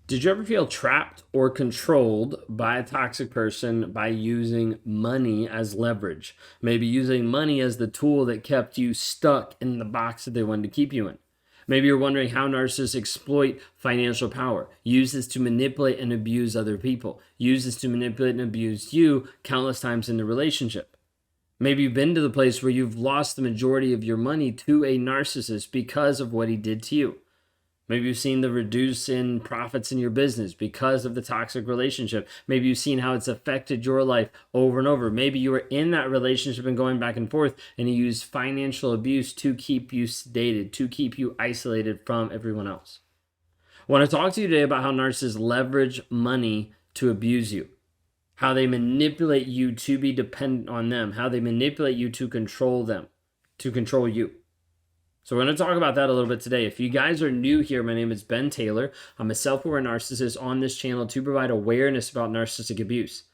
Did you ever feel trapped or controlled by a toxic person by using money as leverage? Maybe using money as the tool that kept you stuck in the box that they wanted to keep you in. Maybe you're wondering how narcissists exploit financial power, use this to manipulate and abuse other people, use this to manipulate and abuse you countless times in the relationship. Maybe you've been to the place where you've lost the majority of your money to a narcissist because of what he did to you. Maybe you've seen the reduce in profits in your business because of the toxic relationship. Maybe you've seen how it's affected your life over and over. Maybe you were in that relationship and going back and forth, and you used financial abuse to keep you sedated, to keep you isolated from everyone else. I want to talk to you today about how narcissists leverage money to abuse you, how they manipulate you to be dependent on them, how they manipulate you to control them, to control you. So we're going to talk about that a little bit today. If you guys are new here, my name is Ben Taylor. I'm a self-aware narcissist on this channel to provide awareness about narcissistic abuse.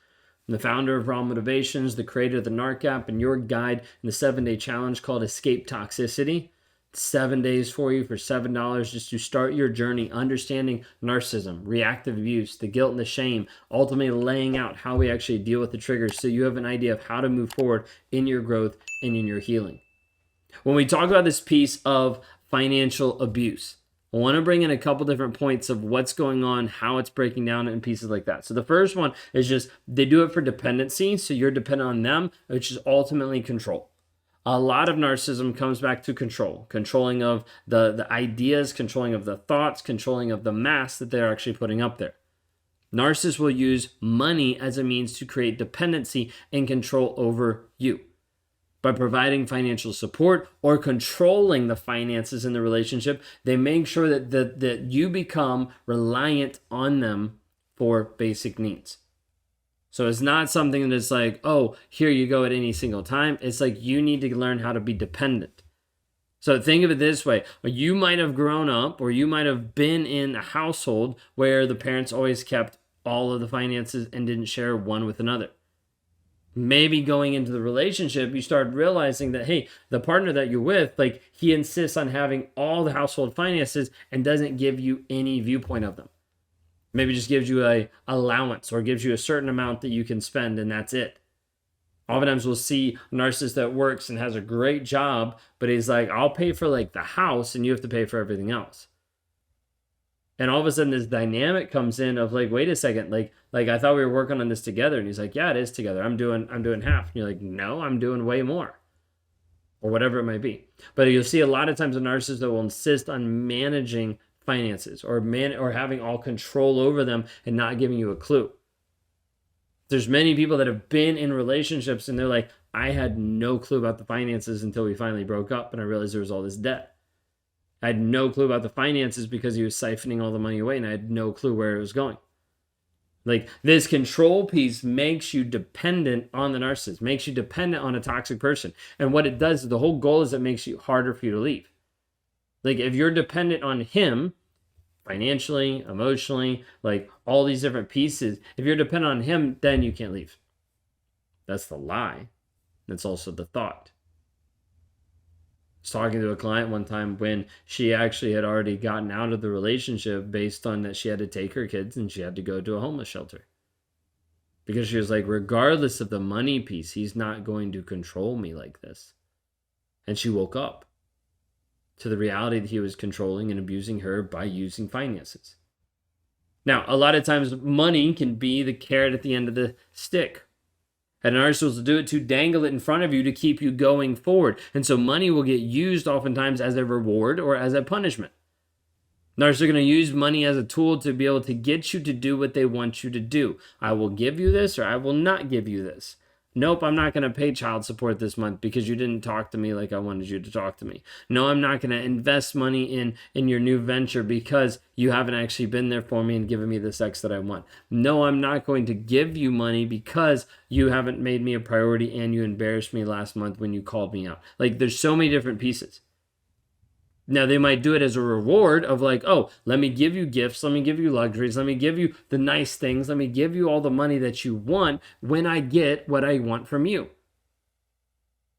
I'm the founder of Raw Motivations, the creator of the NARC app, and your guide in the 7-day challenge called Escape Toxicity. It's 7 days for you for $7 just to start your journey understanding narcissism, reactive abuse, the guilt and the shame, ultimately laying out how we actually deal with the triggers so you have an idea of how to move forward in your growth and in your healing. When we talk about this piece of financial abuse, I want to bring in a couple different points of what's going on, how it's breaking down in pieces like that. So the first one is just they do it for dependency. So you're dependent on them, which is ultimately control. A lot of narcissism comes back to control, controlling of the ideas, controlling of the thoughts, controlling of the mass that they're actually putting up there. Narcissists will use money as a means to create dependency and control over you. By providing financial support or controlling the finances in the relationship, they make sure that you become reliant on them for basic needs. So it's not something that's like, oh, here you go at any single time. It's like you need to learn how to be dependent. So think of it this way. You might have grown up or you might have been in a household where the parents always kept all of the finances and didn't share one with another. Maybe going into the relationship, you start realizing that, hey, the partner that you're with, like he insists on having all the household finances and doesn't give you any viewpoint of them. Maybe just gives you a allowance or gives you a certain amount that you can spend and that's it. Oftentimes we'll see a narcissist that works and has a great job, but he's like, I'll pay for like the house and you have to pay for everything else. And all of a sudden this dynamic comes in of like, wait a second, like I thought we were working on this together. And he's like, yeah, it is together. I'm doing half. And you're like, no, I'm doing way more. Or whatever it might be. But you'll see a lot of times a narcissist that will insist on managing finances or having all control over them and not giving you a clue. There's many people that have been in relationships and they're like, I had no clue about the finances until we finally broke up and I realized there was all this debt. I had no clue about the finances because he was siphoning all the money away and I had no clue where it was going. Like this control piece makes you dependent on the narcissist, makes you dependent on a toxic person. And what it does, the whole goal is it makes it harder for you to leave. Like if you're dependent on him financially, emotionally, like all these different pieces, if you're dependent on him, then you can't leave. That's the lie. That's also the thought. I was talking to a client one time when she actually had already gotten out of the relationship based on that she had to take her kids and she had to go to a homeless shelter. Because she was like, regardless of the money piece, he's not going to control me like this. And she woke up to the reality that he was controlling and abusing her by using finances. Now, a lot of times money can be the carrot at the end of the stick. And narcissists will do it to dangle it in front of you to keep you going forward. And so money will get used oftentimes as a reward or as a punishment. Narcissists are going to use money as a tool to be able to get you to do what they want you to do. I will give you this or I will not give you this. Nope, I'm not going to pay child support this month because you didn't talk to me like I wanted you to talk to me. No, I'm not going to invest money in your new venture because you haven't actually been there for me and given me the sex that I want. No, I'm not going to give you money because you haven't made me a priority and you embarrassed me last month when you called me out. Like there's so many different pieces. Now, they might do it as a reward of like, oh, let me give you gifts, let me give you luxuries, let me give you the nice things, let me give you all the money that you want when I get what I want from you.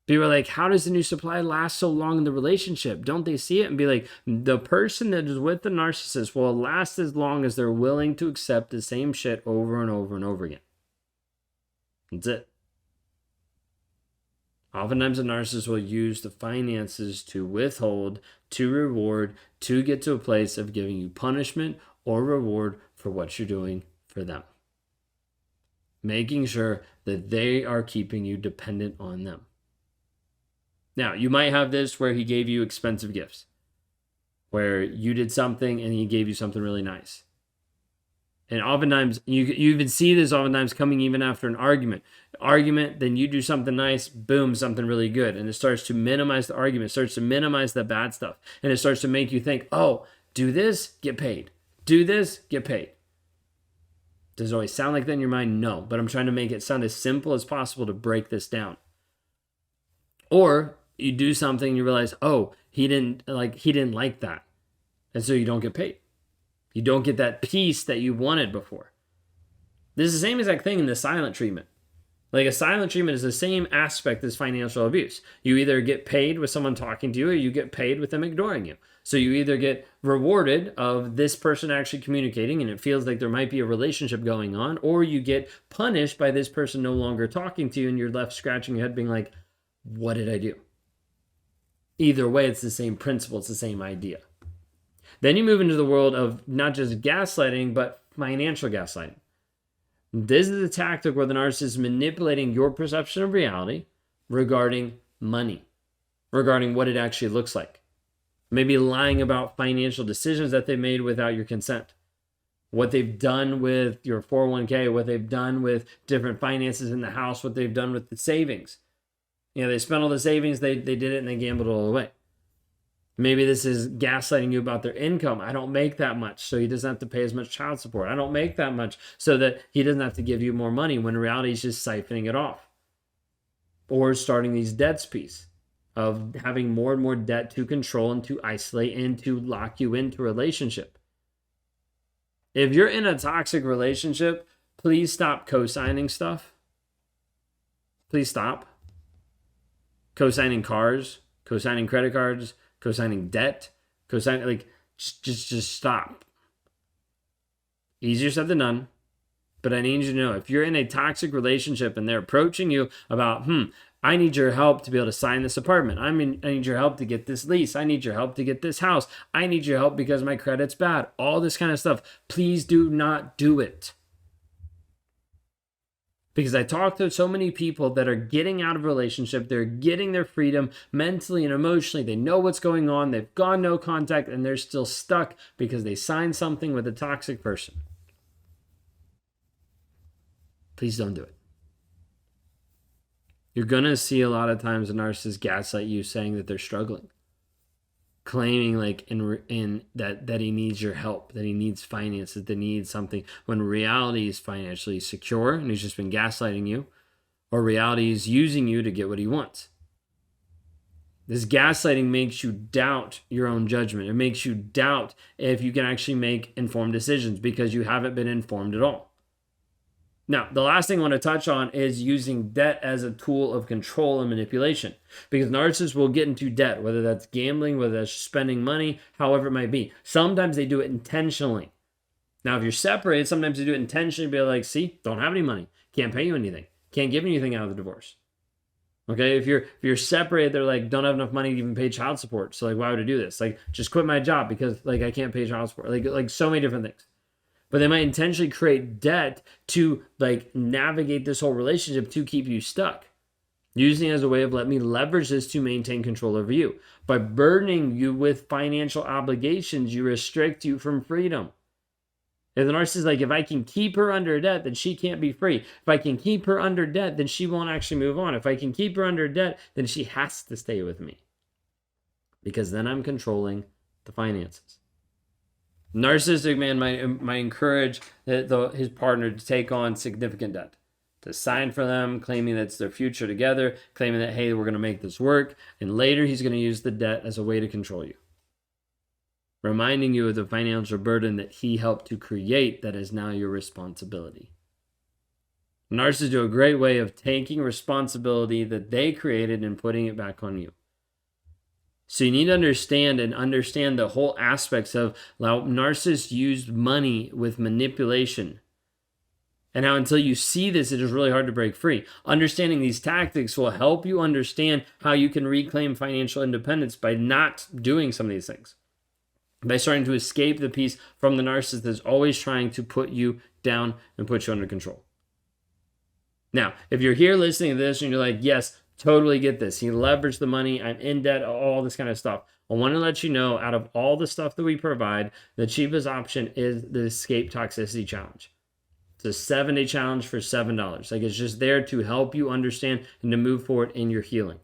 People are like, how does the new supply last so long in the relationship? Don't they see it? And be like, the person that is with the narcissist will last as long as they're willing to accept the same shit over and over and over again. That's it. Oftentimes, a narcissist will use the finances to withhold, to reward, to get to a place of giving you punishment or reward for what you're doing for them. Making sure that they are keeping you dependent on them. Now, you might have this where he gave you expensive gifts, where you did something and he gave you something really nice. And oftentimes, you even see this oftentimes coming even after an argument. Then you do something nice, boom, something really good. And it starts to minimize the argument, starts to minimize the bad stuff. And it starts to make you think, oh, do this, get paid. Do this, get paid. Does it always sound like that in your mind? No, but I'm trying to make it sound as simple as possible to break this down. Or you do something and you realize, oh, he didn't like that. And so you don't get paid. You don't get that peace that you wanted before. This is the same exact thing in the silent treatment. Like a silent treatment is the same aspect as financial abuse. You either get paid with someone talking to you or you get paid with them ignoring you. So you either get rewarded of this person actually communicating and it feels like there might be a relationship going on, or you get punished by this person no longer talking to you and you're left scratching your head being like, what did I do? Either way, it's the same principle. It's the same idea. Then you move into the world of not just gaslighting, but financial gaslighting. This is a tactic where the narcissist is manipulating your perception of reality regarding money, regarding what it actually looks like. Maybe lying about financial decisions that they made without your consent. What they've done with your 401k, what they've done with different finances in the house, what they've done with the savings. They spent all the savings, they did it and they gambled it all away. Maybe this is gaslighting you about their income. I don't make that much, so he doesn't have to pay as much child support. I don't make that much, so that he doesn't have to give you more money, when in reality he's just siphoning it off. Or starting these debts piece of having more and more debt to control and to isolate and to lock you into a relationship. If you're in a toxic relationship, please stop co-signing stuff. Please stop. Co-signing cars, co-signing credit cards, co-signing debt, co-signing, just stop. Easier said than done, but I need you to know, if you're in a toxic relationship and they're approaching you about, I need your help to be able to sign this apartment. I need your help to get this lease. I need your help to get this house. I need your help because my credit's bad. All this kind of stuff. Please do not do it. Because I talk to so many people that are getting out of a relationship, they're getting their freedom mentally and emotionally. They know what's going on. They've gone no contact and they're still stuck because they signed something with a toxic person. Please don't do it. You're going to see a lot of times a narcissist gaslight you saying that they're struggling. Claiming in that he needs your help, that he needs finances, that he needs something, when reality is financially secure and he's just been gaslighting you, or reality is using you to get what he wants. This gaslighting makes you doubt your own judgment. It makes you doubt if you can actually make informed decisions because you haven't been informed at all. Now, the last thing I want to touch on is using debt as a tool of control and manipulation. Because narcissists will get into debt, whether that's gambling, whether that's spending money, however it might be. Sometimes they do it intentionally. Now, if you're separated, sometimes they do it intentionally, be like, see, don't have any money. Can't pay you anything. Can't give you anything out of the divorce. Okay, if you're separated, they're like, don't have enough money to even pay child support. So why would I do this? Just quit my job because I can't pay child support. Like so many different things. But they might intentionally create debt to navigate this whole relationship to keep you stuck. Using it as a way of, let me leverage this to maintain control over you. By burdening you with financial obligations, you restrict you from freedom. If the narcissist is like, if I can keep her under debt, then she can't be free. If I can keep her under debt, then she won't actually move on. If I can keep her under debt, then she has to stay with me. Because then I'm controlling the finances. Narcissistic man might encourage his partner to take on significant debt, to sign for them, claiming that it's their future together, claiming that, hey, we're going to make this work. And later he's going to use the debt as a way to control you, reminding you of the financial burden that he helped to create that is now your responsibility. Narcissists do a great way of taking responsibility that they created and putting it back on you. So you need to understand the whole aspects of how narcissists use money with manipulation. And how until you see this, it is really hard to break free. Understanding these tactics will help you understand how you can reclaim financial independence by not doing some of these things. By starting to escape the piece from the narcissist that's always trying to put you down and put you under control. Now, if you're here listening to this and you're like, yes, totally get this. He leveraged the money. I'm in debt, all this kind of stuff. I want to let you know, out of all the stuff that we provide, the cheapest option is the Escape Toxicity Challenge. It's a 7-day challenge for $7. Like, it's just there to help you understand and to move forward in your healing.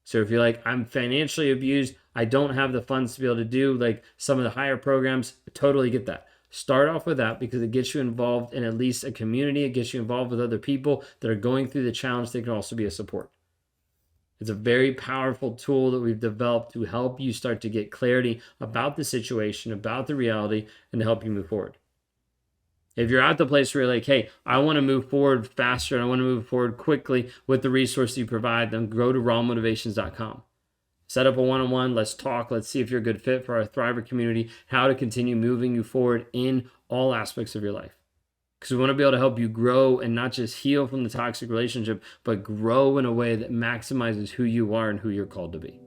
So if you're like, I'm financially abused, I don't have the funds to be able to do like some of the higher programs, totally get that. Start off with that because it gets you involved in at least a community. It gets you involved with other people that are going through the challenge. They can also be a support. It's a very powerful tool that we've developed to help you start to get clarity about the situation, about the reality, and to help you move forward. If you're at the place where you're like, hey, I want to move forward faster and I want to move forward quickly with the resource you provide, then go to rawmotivations.com. Set up a one-on-one. Let's talk. Let's see if you're a good fit for our Thriver community, how to continue moving you forward in all aspects of your life. Because we want to be able to help you grow and not just heal from the toxic relationship, but grow in a way that maximizes who you are and who you're called to be.